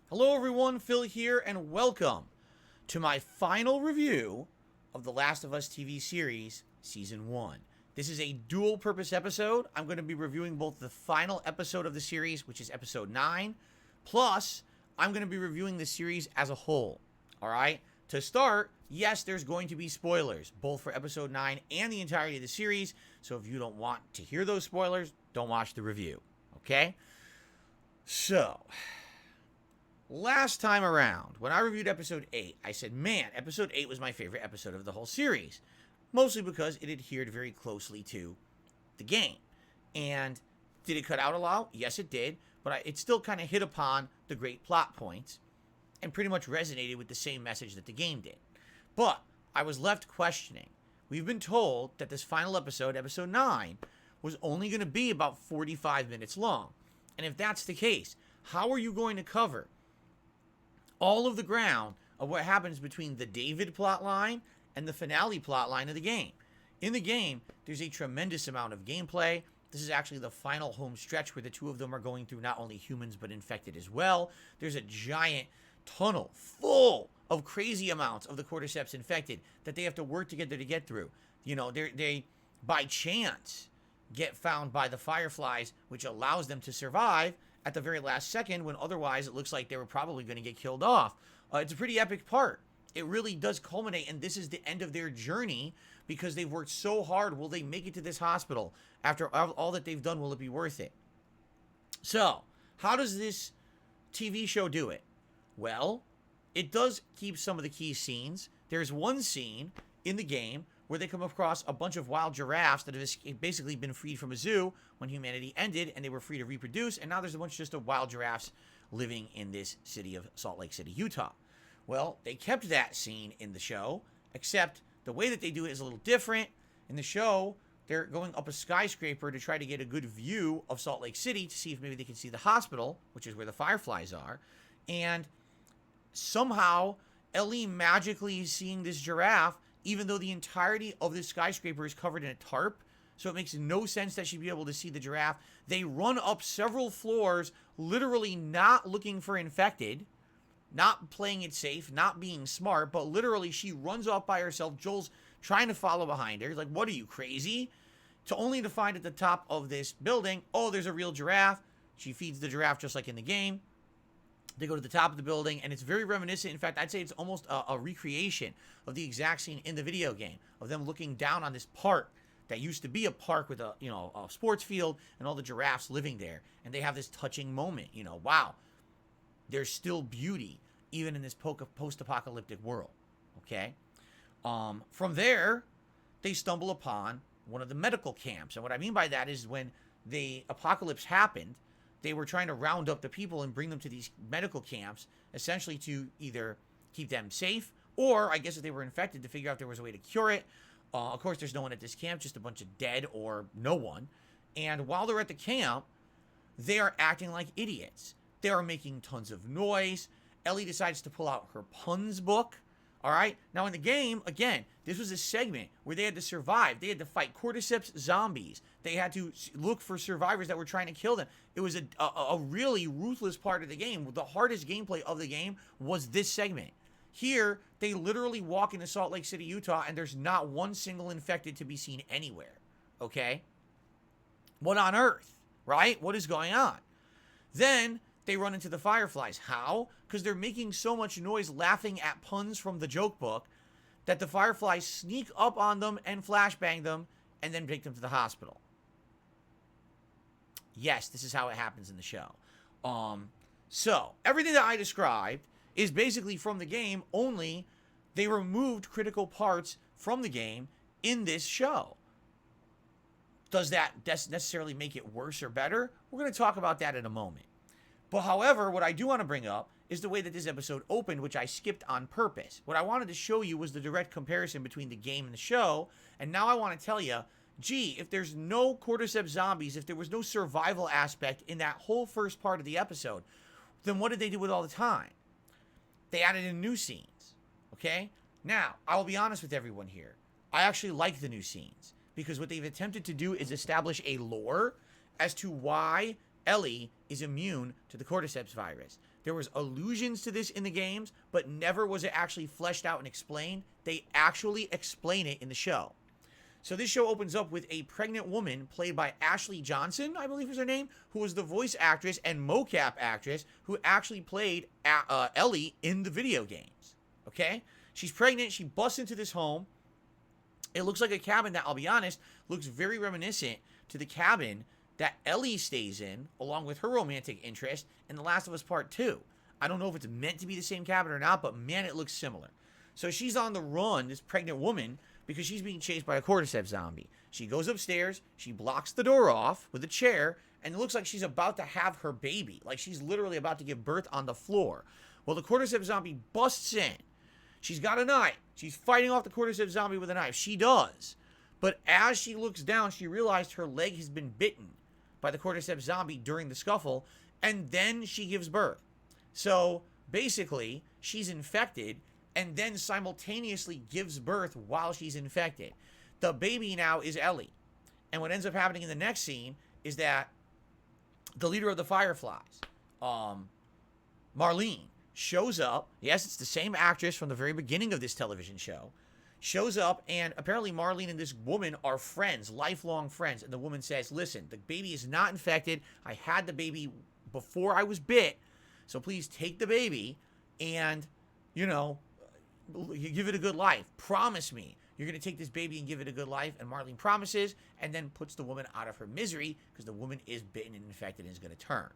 Hello everyone, Phil here, and welcome to my final review of The Last of Us TV series, Season 1. This is a dual-purpose episode. I'm going to be reviewing both the final episode of the series, which is Episode 9, plus I'm going to be reviewing the series as a whole. Alright? To start, yes, there's going to be spoilers, both for Episode 9 and the entirety of the series, so if you don't want to hear those spoilers, don't watch the review. Okay? So, last time around, when I reviewed Episode 8, I said, man, Episode 8 was my favorite episode of the whole series. Mostly because it adhered very closely to the game. And did it cut out a lot? Yes, it did. But it still kind of hit upon the great plot points and pretty much resonated with the same message that the game did. But I was left questioning. We've been told that this final episode, Episode 9, was only going to be about 45 minutes long. And if that's the case, how are you going to cover all of the ground of what happens between the David plotline and the finale plotline of the game? In the game, there's a tremendous amount of gameplay. This is actually the final home stretch where the two of them are going through not only humans but infected as well. There's a giant tunnel full of crazy amounts of the cordyceps infected that they have to work together to get through. You know, they by chance get found by the fireflies, which allows them to survive at the very last second when otherwise it looks like they were probably going to get killed off. It's a pretty epic part. It really does culminate, and this is the end of their journey because they've worked so hard. Will they make it to this hospital? After all that they've done, will it be worth it? So, how does this TV show do it? Well, it does keep some of the key scenes. There's one scene in the game where they come across a bunch of wild giraffes that have basically been freed from a zoo when humanity ended and they were free to reproduce, and now there's a bunch just of wild giraffes living in this city of Salt Lake City, Utah. Well, they kept that scene in the show, except the way that they do it is a little different. In the show, they're going up a skyscraper to try to get a good view of Salt Lake City to see if maybe they can see the hospital, which is where the fireflies are, and somehow Ellie magically is seeing this giraffe even though the entirety of this skyscraper is covered in a tarp, so it makes no sense that she'd be able to see the giraffe. They run up several floors, literally not looking for infected, not playing it safe, not being smart, but literally she runs off by herself. Joel's trying to follow behind her. He's like, what are you, crazy? Only to find at the top of this building, oh, there's a real giraffe. She feeds the giraffe just like in the game. They go to the top of the building, and it's very reminiscent. In fact, I'd say it's almost a recreation of the exact scene in the video game of them looking down on this park that used to be a park with a sports field and all the giraffes living there. And they have this touching moment. Wow, there's still beauty even in this post-apocalyptic world. Okay, from there, they stumble upon one of the medical camps, and what I mean by that is when the apocalypse happened, they were trying to round up the people and bring them to these medical camps, essentially to either keep them safe, or I guess if they were infected, to figure out if there was a way to cure it. Of course, there's no one at this camp, just a bunch of dead or no one. And while they're at the camp, they are acting like idiots. They are making tons of noise. Ellie decides to pull out her puns book. All right. Now in the game, again, this was a segment where they had to survive. They had to fight cordyceps zombies. They had to look for survivors that were trying to kill them. It was a really ruthless part of the game. The hardest gameplay of the game was this segment. Here, they literally walk into Salt Lake City, Utah, and there's not one single infected to be seen anywhere. Okay? What on earth? Right? What is going on? Then they run into the fireflies. How? Because they're making so much noise laughing at puns from the joke book that the fireflies sneak up on them and flashbang them and then take them to the hospital. Yes, this is how it happens in the show. So, everything that I described is basically from the game, only they removed critical parts from the game in this show. Does that necessarily make it worse or better? We're going to talk about that in a moment. But however, what I do want to bring up is the way that this episode opened, which I skipped on purpose. What I wanted to show you was the direct comparison between the game and the show, and now I want to tell you, gee, if there's no cordyceps zombies, if there was no survival aspect in that whole first part of the episode, then what did they do with all the time? They added in new scenes, okay? Now, I will be honest with everyone here. I actually like the new scenes because what they've attempted to do is establish a lore as to why Ellie is immune to the cordyceps virus. There was allusions to this in the games, but never was it actually fleshed out and explained. They actually explain it in the show. So this show opens up with a pregnant woman played by Ashley Johnson, I believe is her name, who was the voice actress and mocap actress who actually played Ellie in the video games. Okay? She's pregnant. She busts into this home. It looks like a cabin that, I'll be honest, looks very reminiscent to the cabin that Ellie stays in, along with her romantic interest, in The Last of Us Part 2. I don't know if it's meant to be the same cabin or not, but man, it looks similar. So she's on the run, this pregnant woman, because she's being chased by a cordyceps zombie. She goes upstairs, she blocks the door off with a chair, and it looks like she's about to have her baby. Like she's literally about to give birth on the floor. Well, the cordyceps zombie busts in. She's got a knife. She's fighting off the cordyceps zombie with a knife. She does. But as she looks down, she realized her leg has been bitten by the cordyceps zombie during the scuffle, and then she gives birth. So basically, she's infected and then simultaneously gives birth while she's infected. The baby now is Ellie. And what ends up happening in the next scene is that the leader of the Fireflies, Marlene, shows up. Yes, it's the same actress from the very beginning of this television show. Shows up, and apparently Marlene and this woman are friends, lifelong friends. And the woman says, listen, the baby is not infected. I had the baby before I was bit. So please take the baby and, you know, give it a good life. Promise me you're going to take this baby and give it a good life. And Marlene promises and then puts the woman out of her misery because the woman is bitten and infected and is going to turn.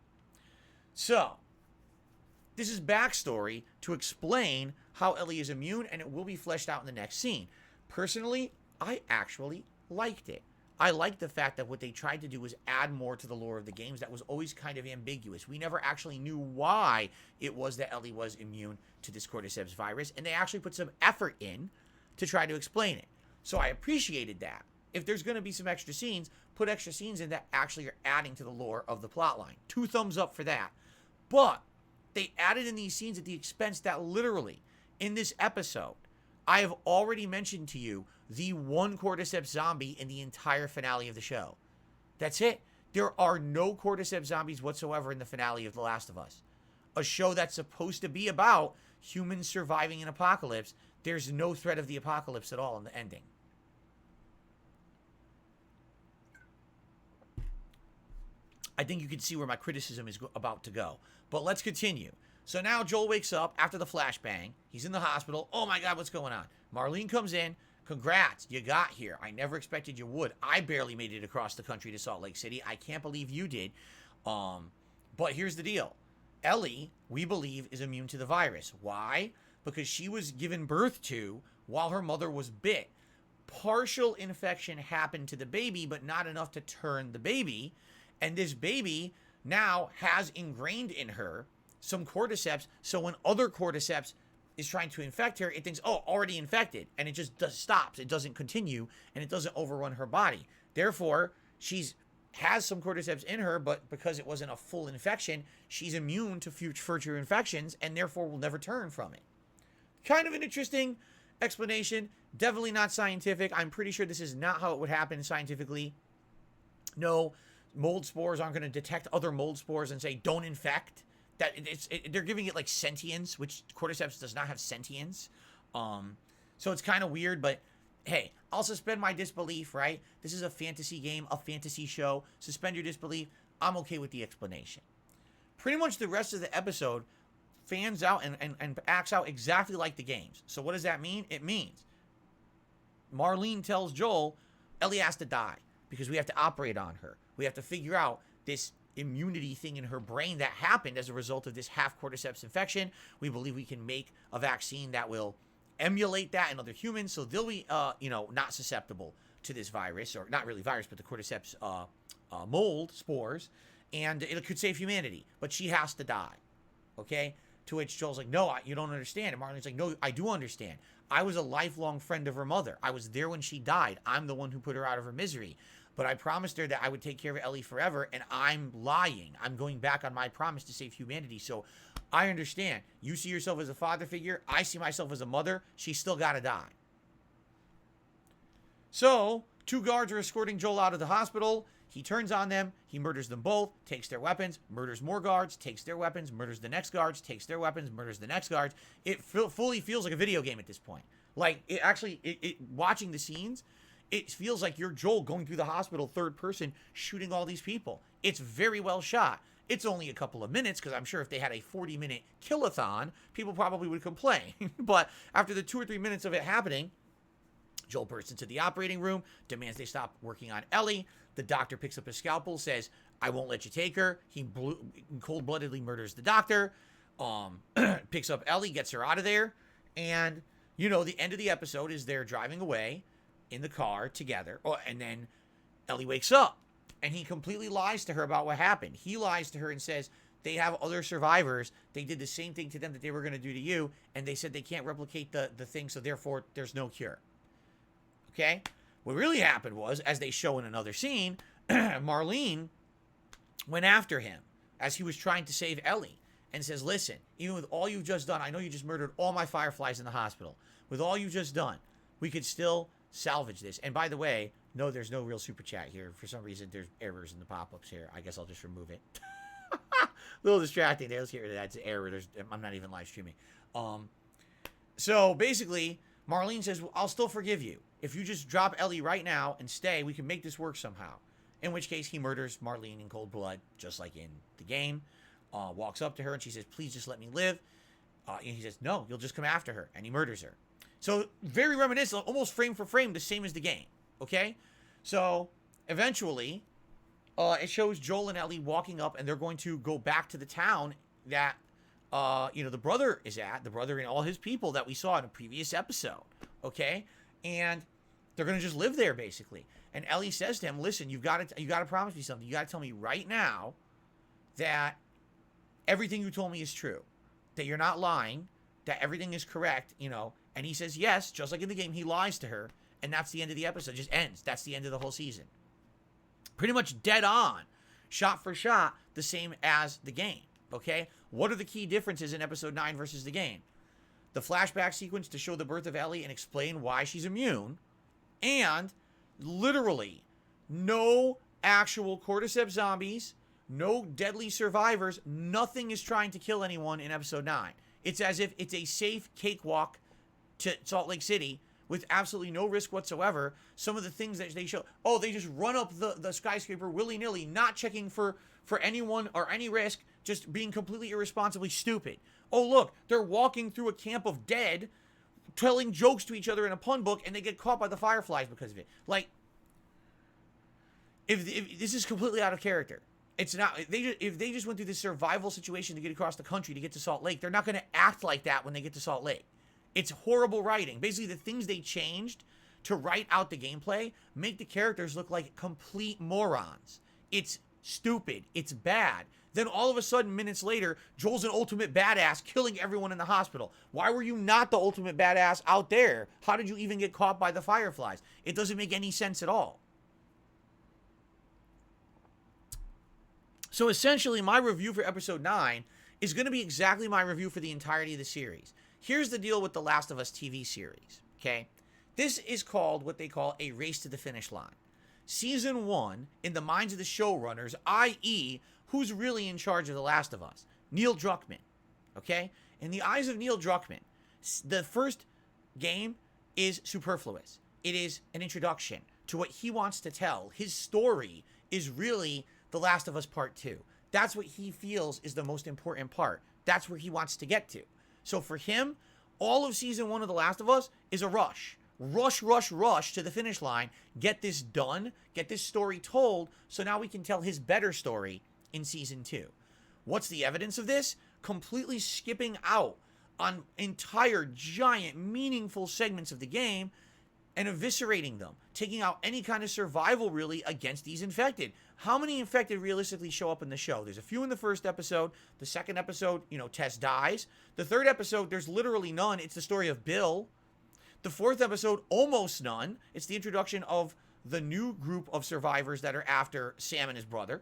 So this is backstory to explain how Ellie is immune, and it will be fleshed out in the next scene. Personally, I actually liked it. I liked the fact that what they tried to do was add more to the lore of the games that was always kind of ambiguous. We never actually knew why it was that Ellie was immune to this cordyceps virus, and they actually put some effort in to try to explain it. So I appreciated that. If there's going to be some extra scenes, put extra scenes in that actually are adding to the lore of the plotline. 2 thumbs up for that. But they added in these scenes at the expense that literally, in this episode, I have already mentioned to you the one cordyceps zombie in the entire finale of the show. That's it. There are no cordyceps zombies whatsoever in the finale of The Last of Us. A show that's supposed to be about humans surviving an apocalypse. There's no threat of the apocalypse at all in the ending. I think you can see where my criticism is about to go. But let's continue. So now Joel wakes up after the flashbang. He's in the hospital. Oh my God, what's going on? Marlene comes in. Congrats, you got here. I never expected you would. I barely made it across the country to Salt Lake City. I can't believe you did. But here's the deal. Ellie, we believe, is immune to the virus. Why? Because she was given birth to while her mother was bit. Partial infection happened to the baby, but not enough to turn the baby. And this baby now has ingrained in her some cordyceps. So when other cordyceps is trying to infect her, it thinks, oh, already infected. And it just stops. It doesn't continue, and it doesn't overrun her body. Therefore, has some cordyceps in her, but because it wasn't a full infection, she's immune to future infections and therefore will never turn from it. Kind of an interesting explanation. Definitely not scientific. I'm pretty sure this is not how it would happen scientifically. No, mold spores aren't going to detect other mold spores and say, don't infect. They're giving it like sentience, which cordyceps does not have sentience. So it's kind of weird, but hey, I'll suspend my disbelief, right? This is a fantasy game, a fantasy show. Suspend your disbelief. I'm okay with the explanation. Pretty much the rest of the episode fans out and acts out exactly like the games. So what does that mean? It means Marlene tells Joel, Ellie has to die because we have to operate on her. We have to figure out this immunity thing in her brain that happened as a result of this half cordyceps infection. We believe we can make a vaccine that will emulate that in other humans, so they'll be, not susceptible to this virus, or not really virus, but the cordyceps mold spores, and it could save humanity. But she has to die, okay? To which Joel's like, no, you don't understand. And Marlene's like, no, I do understand. I was a lifelong friend of her mother. I was there when she died. I'm the one who put her out of her misery. But I promised her that I would take care of Ellie forever, and I'm lying. I'm going back on my promise to save humanity. So I understand. You see yourself as a father figure. I see myself as a mother. She's still got to die. So 2 guards are escorting Joel out of the hospital. He turns on them, he murders them both, takes their weapons, murders more guards, takes their weapons, murders the next guards, takes their weapons, murders the next guards. It fully feels like a video game at this point. Like, it actually, watching the scenes, it feels like you're Joel going through the hospital third person shooting all these people. It's very well shot. It's only a couple of minutes, because I'm sure if they had a 40-minute kill-a-thon, people probably would complain. But after the 2 or 3 minutes of it happening, Joel bursts into the operating room, demands they stop working on Ellie. The doctor picks up his scalpel, says, I won't let you take her. He cold-bloodedly murders the doctor, picks up Ellie, gets her out of there, and, you know, the end of the episode is they're driving away in the car together, and then Ellie wakes up. And he completely lies to her about what happened. He lies to her and says they have other survivors. They did the same thing to them that they were going to do to you. And they said they can't replicate the thing, so therefore there's no cure. Okay? What really happened was, as they show in another scene, Marlene went after him as he was trying to save Ellie. And says, listen, even with all you've just done, I know you just murdered all my fireflies in the hospital. With all you've just done, we could still salvage this. And by the way, no, there's no real super chat here. For some reason, there's errors in the pop-ups here. I guess I'll just remove it. A little distracting there. Let's get rid of that. It's an error. I'm not even live streaming. So basically, Marlene says, well, I'll still forgive you. If you just drop Ellie right now and stay, we can make this work somehow. In which case, he murders Marlene in cold blood, just like in the game. Walks up to her and she says, please just let me live. And he says, no, you'll just come after her. And he murders her. So very reminiscent, almost frame for frame, the same as the game. Okay, so eventually, it shows Joel and Ellie walking up, and they're going to go back to the town that, the brother is at, the brother and all his people that we saw in a previous episode. Okay, and they're going to just live there basically. And Ellie says to him, "Listen, you got to promise me something. You got to tell me right now that everything you told me is true, that you're not lying, that everything is correct, And he says yes, just like in the game. He lies to her. And that's the end of the episode. It just ends. That's the end of the whole season. Pretty much dead on. Shot for shot, the same as the game. Okay? What are the key differences in episode 9 versus the game? The flashback sequence to show the birth of Ellie and explain why she's immune. And literally, no actual cordyceps zombies, no deadly survivors, nothing is trying to kill anyone in episode 9. It's as if it's a safe cakewalk to Salt Lake City with absolutely no risk whatsoever. Some of the things that they show, they just run up the skyscraper willy-nilly, not checking for anyone or any risk, just being completely irresponsibly stupid. Oh, look, they're walking through a camp of dead, telling jokes to each other in a pun book, and they get caught by the fireflies because of it. Like, if this is completely out of character. It's not, if they just went through this survival situation to get across the country to get to Salt Lake, they're not going to act like that when they get to Salt Lake. It's horrible writing. Basically, the things they changed to write out the gameplay make the characters look like complete morons. It's stupid. It's bad. Then all of a sudden, minutes later, Joel's an ultimate badass killing everyone in the hospital. Why were you not the ultimate badass out there? How did you even get caught by the fireflies? It doesn't make any sense at all. So essentially, my review for episode 9 is going to be exactly my review for the entirety of the series. Here's the deal with the Last of Us TV series, okay? This is called what they call a race to the finish line. Season 1, in the minds of the showrunners, i.e., who's really in charge of The Last of Us? Neil Druckmann, okay? In the eyes of Neil Druckmann, the first game is superfluous. It is an introduction to what he wants to tell. His story is really The Last of Us Part 2. That's what he feels is the most important part. That's where he wants to get to. So for him, all of Season 1 of The Last of Us is a rush. Rush, rush, rush to the finish line. Get this done. Get this story told. So now we can tell his better story in Season 2. What's the evidence of this? Completely skipping out on entire, giant, meaningful segments of the game and eviscerating them. Taking out any kind of survival, really, against these infected. How many infected realistically show up in the show? There's a few in the first episode. The second episode, Tess dies. The third episode, there's literally none. It's the story of Bill. The fourth episode, almost none. It's the introduction of the new group of survivors that are after Sam and his brother.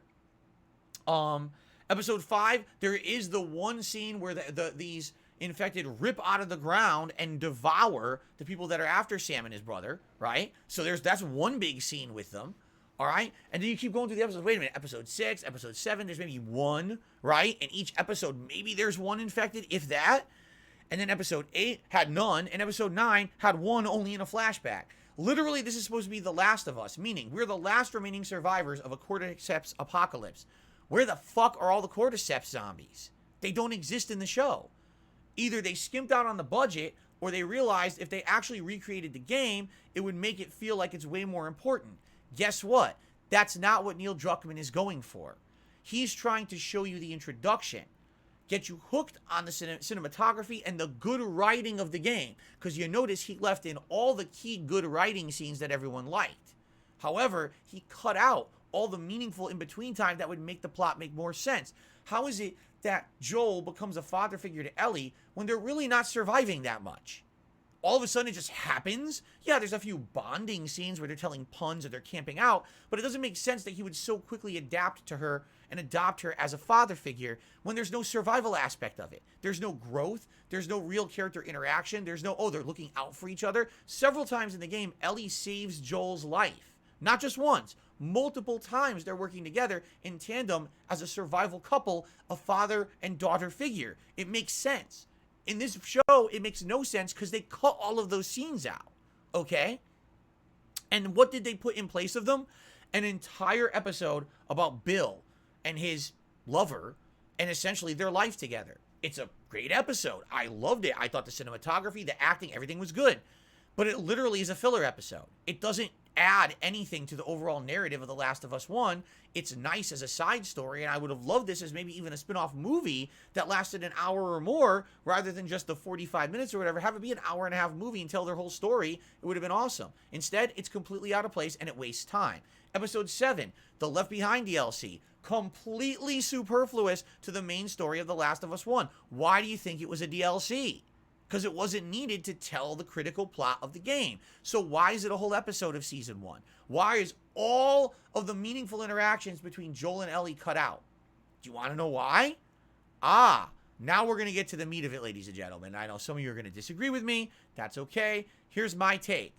Episode 5, there is the one scene where these infected rip out of the ground and devour the people that are after Sam and his brother, right? So that's one big scene with them. All right? And then you keep going through the episodes. Wait a minute, episode 6, episode 7, there's maybe one, right? And each episode, maybe there's one infected, if that. And then episode 8 had none, and episode 9 had one only in a flashback. Literally, this is supposed to be The Last of Us, meaning we're the last remaining survivors of a cordyceps apocalypse. Where the fuck are all the cordyceps zombies? They don't exist in the show. Either they skimped out on the budget, or they realized if they actually recreated the game, it would make it feel like it's way more important. Guess what? That's not what Neil Druckmann is going for. He's trying to show you the introduction, get you hooked on the cinematography and the good writing of the game, because you notice he left in all the key good writing scenes that everyone liked. However, he cut out all the meaningful in-between time that would make the plot make more sense. How is it that Joel becomes a father figure to Ellie when they're really not surviving that much? All of a sudden it just happens? Yeah, there's a few bonding scenes where they're telling puns or they're camping out, but it doesn't make sense that he would so quickly adapt to her and adopt her as a father figure when there's no survival aspect of it. There's no growth. There's no real character interaction. There's no, oh, they're looking out for each other. Several times in the game, Ellie saves Joel's life. Not just once. Multiple times they're working together in tandem as a survival couple, a father and daughter figure. It makes sense. In this show, it makes no sense because they cut all of those scenes out. Okay? And what did they put in place of them? An entire episode about Bill and his lover and essentially their life together. It's a great episode. I loved it. I thought the cinematography, the acting, everything was good. But it literally is a filler episode. It doesn't add anything to the overall narrative of The Last of Us 1. It's nice as a side story, and I would have loved this as maybe even a spin-off movie that lasted an hour or more rather than just the 45 minutes or whatever. Have it be an hour and a half movie and tell their whole story. It would have been awesome. Instead, it's completely out of place and it wastes time. Episode 7, the Left Behind DLC. Completely superfluous to the main story of The Last of Us 1. Why do you think it was a DLC? Because it wasn't needed to tell the critical plot of the game. So why is it a whole episode of Season 1? Why is all of the meaningful interactions between Joel and Ellie cut out? Do you want to know why? Now we're going to get to the meat of it, ladies and gentlemen. I know some of you are going to disagree with me. That's okay. Here's my take.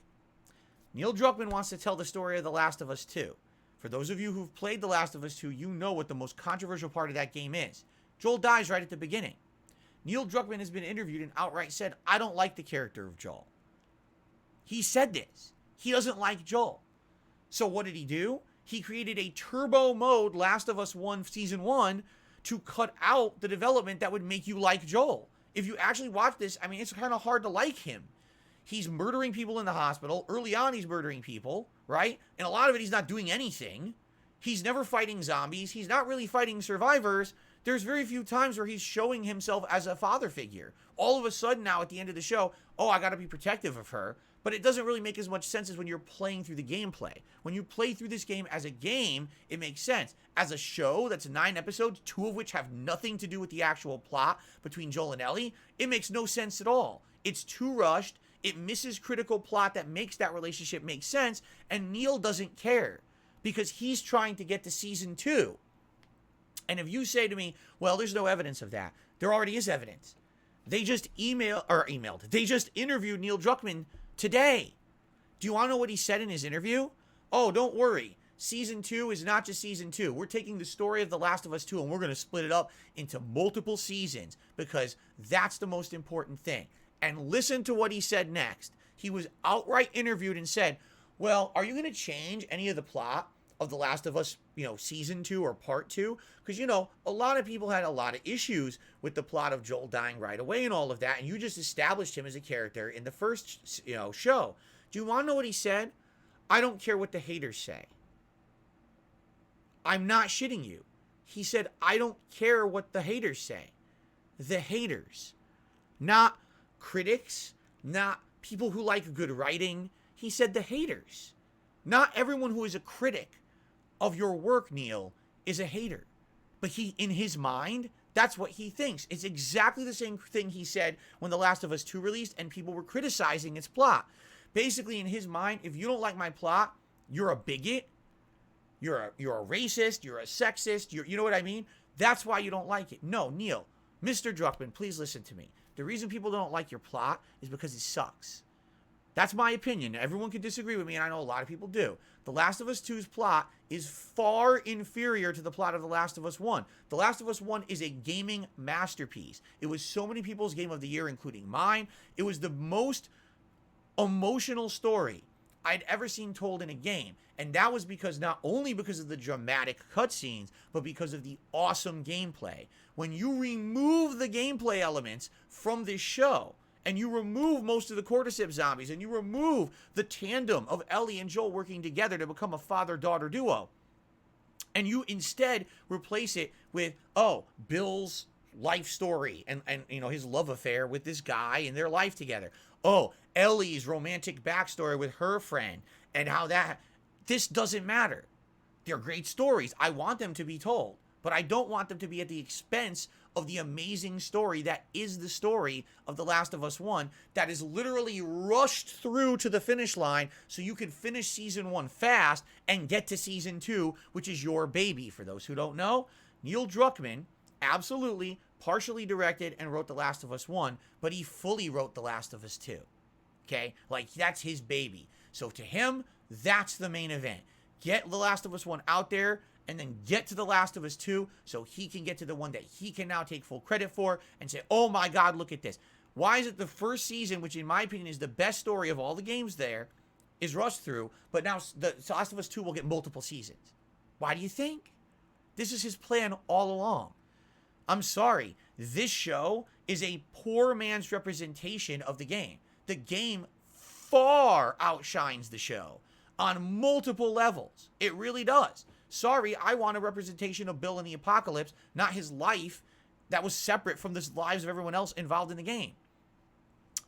Neil Druckmann wants to tell the story of The Last of Us 2. For those of you who've played The Last of Us 2, you know what the most controversial part of that game is. Joel dies right at the beginning. Neil Druckmann has been interviewed and outright said, I don't like the character of Joel. He said this. He doesn't like Joel. So what did he do? He created a turbo mode Last of Us 1 Season 1 to cut out the development that would make you like Joel. If you actually watch this, I mean, it's kind of hard to like him. He's murdering people in the hospital. Early on, he's murdering people, right? And a lot of it, he's not doing anything. He's never fighting zombies. He's not really fighting survivors. There's very few times where he's showing himself as a father figure. All of a sudden now at the end of the show, oh, I got to be protective of her. But it doesn't really make as much sense as when you're playing through the gameplay. When you play through this game as a game, it makes sense. As a show that's 9 episodes, 2 of which have nothing to do with the actual plot between Joel and Ellie, it makes no sense at all. It's too rushed. It misses critical plot that makes that relationship make sense. And Neil doesn't care because he's trying to get to Season 2. And if you say to me, well, there's no evidence of that, there already is evidence. They just they just interviewed Neil Druckmann today. Do you want to know what he said in his interview? Oh, don't worry. Season 2 is not just Season 2. We're taking the story of The Last of Us 2 and we're going to split it up into multiple seasons because that's the most important thing. And listen to what he said next. He was outright interviewed and said, well, are you going to change any of the plot of The Last of Us, Season 2 or Part 2? Because, a lot of people had a lot of issues with the plot of Joel dying right away and all of that, and you just established him as a character in the first, show. Do you want to know what he said? I don't care what the haters say. I'm not shitting you. He said, I don't care what the haters say. The haters. Not critics, not people who like good writing. He said the haters. Not everyone who is a critic of your work, Neil, is a hater. But in his mind, that's what he thinks. It's exactly the same thing he said when The Last of Us 2 released and people were criticizing its plot. Basically, in his mind, if you don't like my plot, you're a bigot, you're a racist, you're a sexist, you know what I mean? That's why you don't like it. No, Neil, Mr. Druckmann, please listen to me. The reason people don't like your plot is because it sucks. That's my opinion. Everyone can disagree with me, and I know a lot of people do. The Last of Us 2's plot is far inferior to the plot of The Last of Us 1. The Last of Us 1 is a gaming masterpiece. It was so many people's game of the year, including mine. It was the most emotional story I'd ever seen told in a game. And that was because not only because of the dramatic cutscenes, but because of the awesome gameplay. When you remove the gameplay elements from this show, and you remove most of the cordyceps zombies, and you remove the tandem of Ellie and Joel working together to become a father-daughter duo, and you instead replace it with, oh, Bill's life story and you know, his love affair with this guy and their life together. Oh, Ellie's romantic backstory with her friend and how that... This doesn't matter. They're great stories. I want them to be told, but I don't want them to be at the expense of the amazing story that is the story of The Last of Us 1, that is literally rushed through to the finish line so you can finish season 1 fast and get to season 2, which is your baby. For those who don't know, Neil Druckmann absolutely partially directed and wrote The Last of Us 1, but he fully wrote The Last of Us 2. Okay? Like, that's his baby. So to him, that's the main event. Get The Last of Us 1 out there, and then get to The Last of Us 2 so he can get to the one that he can now take full credit for and say, oh my God, look at this. Why is it the first season, which in my opinion is the best story of all the games there, is rushed through, but now The Last of Us 2 will get multiple seasons? Why do you think? This is his plan all along. I'm sorry. This show is a poor man's representation of the game. The game far outshines the show on multiple levels. It really does. Sorry, I want a representation of Bill in the apocalypse, not his life that was separate from the lives of everyone else involved in the game.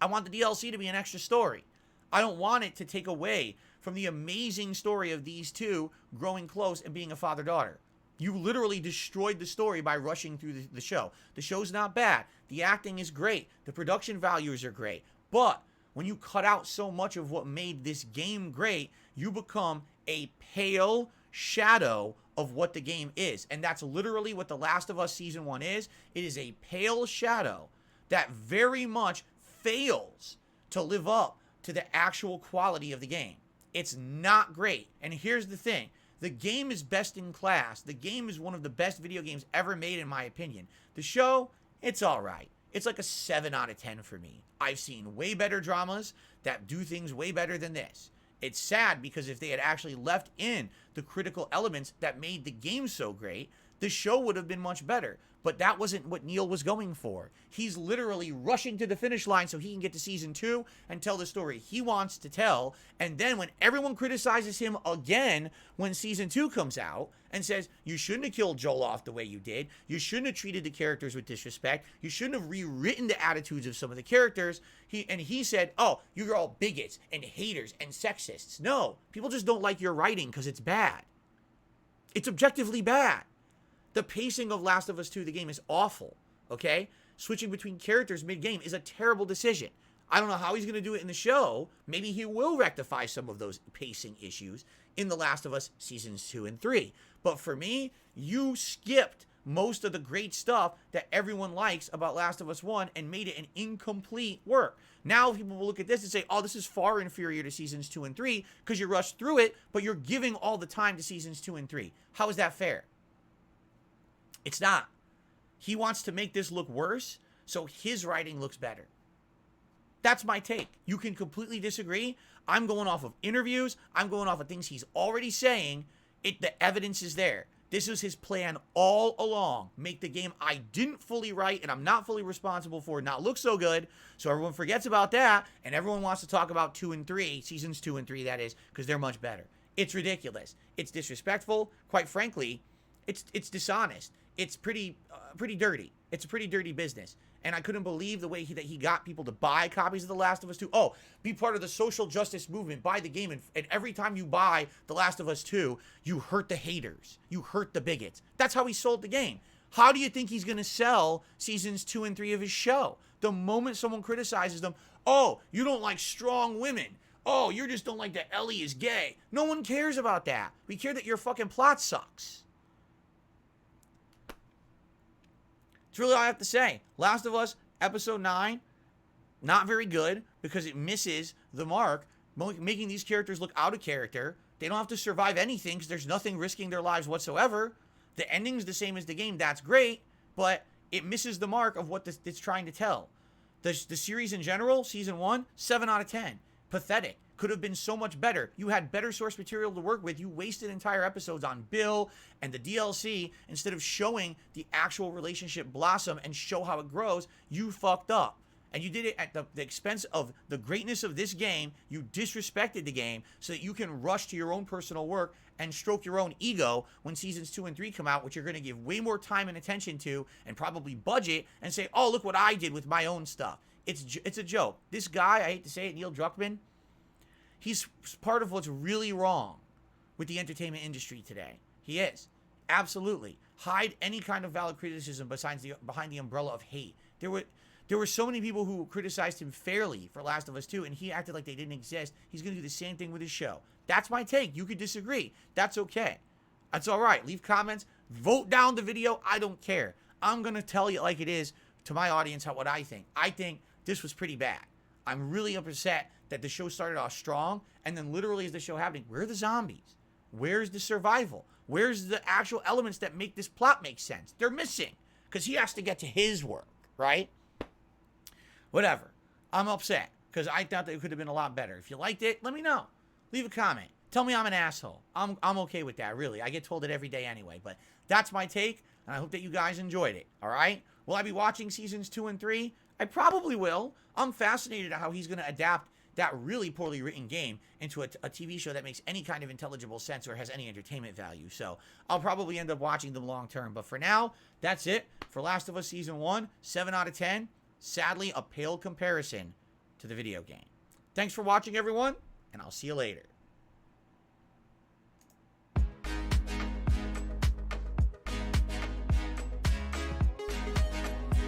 I want the DLC to be an extra story. I don't want it to take away from the amazing story of these two growing close and being a father-daughter. You literally destroyed the story by rushing through the show. The show's not bad. The acting is great. The production values are great. But when you cut out so much of what made this game great, you become a pale shadow of what the game is. And that's literally what The Last of Us Season 1 is. It is a pale shadow that very much fails to live up to the actual quality of the game. It's not great. And here's the thing. The game is best in class. The game is one of the best video games ever made, in my opinion. The show, it's all right. It's like a 7 out of 10 for me. I've seen way better dramas that do things way better than this. It's sad because if they had actually left in the critical elements that made the game so great, the show would have been much better. But that wasn't what Neil was going for. He's literally rushing to the finish line so he can get to season 2 and tell the story he wants to tell. And then when everyone criticizes him again when season 2 comes out and says, you shouldn't have killed Joel off the way you did, you shouldn't have treated the characters with disrespect, you shouldn't have rewritten the attitudes of some of the characters, he said, oh, you're all bigots and haters and sexists. No, people just don't like your writing because it's bad. It's objectively bad. The pacing of Last of Us 2, the game, is awful, okay? Switching between characters mid-game is a terrible decision. I don't know how he's going to do it in the show. Maybe he will rectify some of those pacing issues in The Last of Us Seasons 2 and 3. But for me, you skipped most of the great stuff that everyone likes about Last of Us 1 and made it an incomplete work. Now people will look at this and say, oh, this is far inferior to Seasons 2 and 3 because you rushed through it, but you're giving all the time to Seasons 2 and 3. How is that fair? It's not. He wants to make this look worse, so his writing looks better. That's my take. You can completely disagree. I'm going off of interviews. I'm going off of things he's already saying. The evidence is there. This is his plan all along. Make the game I didn't fully write and I'm not fully responsible for not look so good, so everyone forgets about that, and everyone wants to talk about 2 and 3, Seasons 2 and 3, that is, because they're much better. It's ridiculous. It's disrespectful. Quite frankly, it's dishonest. It's pretty dirty. It's a pretty dirty business. And I couldn't believe the way that he got people to buy copies of The Last of Us 2. Oh, be part of the social justice movement. Buy the game. And every time you buy The Last of Us 2, you hurt the haters. You hurt the bigots. That's how he sold the game. How do you think he's going to sell Seasons 2 and 3 of his show? The moment someone criticizes them, oh, you don't like strong women. Oh, you just don't like that Ellie is gay. No one cares about that. We care that your fucking plot sucks. That's really all I have to say. Last of Us, Episode 9, not very good because it misses the mark, making these characters look out of character. They don't have to survive anything because there's nothing risking their lives whatsoever. The ending's the same as the game. That's great, but it misses the mark of what it's trying to tell. The series in general, season 1, 7 out of 10. Pathetic. Could have been so much better. You had better source material to work with. You wasted entire episodes on Bill and the DLC instead of showing the actual relationship blossom and show how it grows. You fucked up. And you did it at the expense of the greatness of this game. You disrespected the game so that you can rush to your own personal work and stroke your own ego when seasons 2 and 3 come out, which you're going to give way more time and attention to and probably budget and say, oh, look what I did with my own stuff. It's a joke. This guy, I hate to say it, Neil Druckmann, he's part of what's really wrong with the entertainment industry today. He is. Absolutely. Hide any kind of valid criticism behind the umbrella of hate. There were so many people who criticized him fairly for Last of Us 2, and he acted like they didn't exist. He's going to do the same thing with his show. That's my take. You could disagree. That's okay. That's all right. Leave comments. Vote down the video. I don't care. I'm going to tell you like it is to my audience what I think. I think this was pretty bad. I'm really upset that the show started off strong, and then literally as the show happening, where are the zombies? Where's the survival? Where's the actual elements that make this plot make sense? They're missing because he has to get to his work, right? Whatever. I'm upset because I thought that it could have been a lot better. If you liked it, let me know. Leave a comment. Tell me I'm an asshole. I'm okay with that, really. I get told it every day anyway, but that's my take, and I hope that you guys enjoyed it, all right? Will I be watching seasons 2 and 3? I probably will. I'm fascinated at how he's going to adapt that really poorly written game into a TV show that makes any kind of intelligible sense or has any entertainment value. So I'll probably end up watching them long term. But for now, that's it for Last of Us Season 1, 7 out of 10. Sadly, a pale comparison to the video game. Thanks for watching, everyone, and I'll see you later.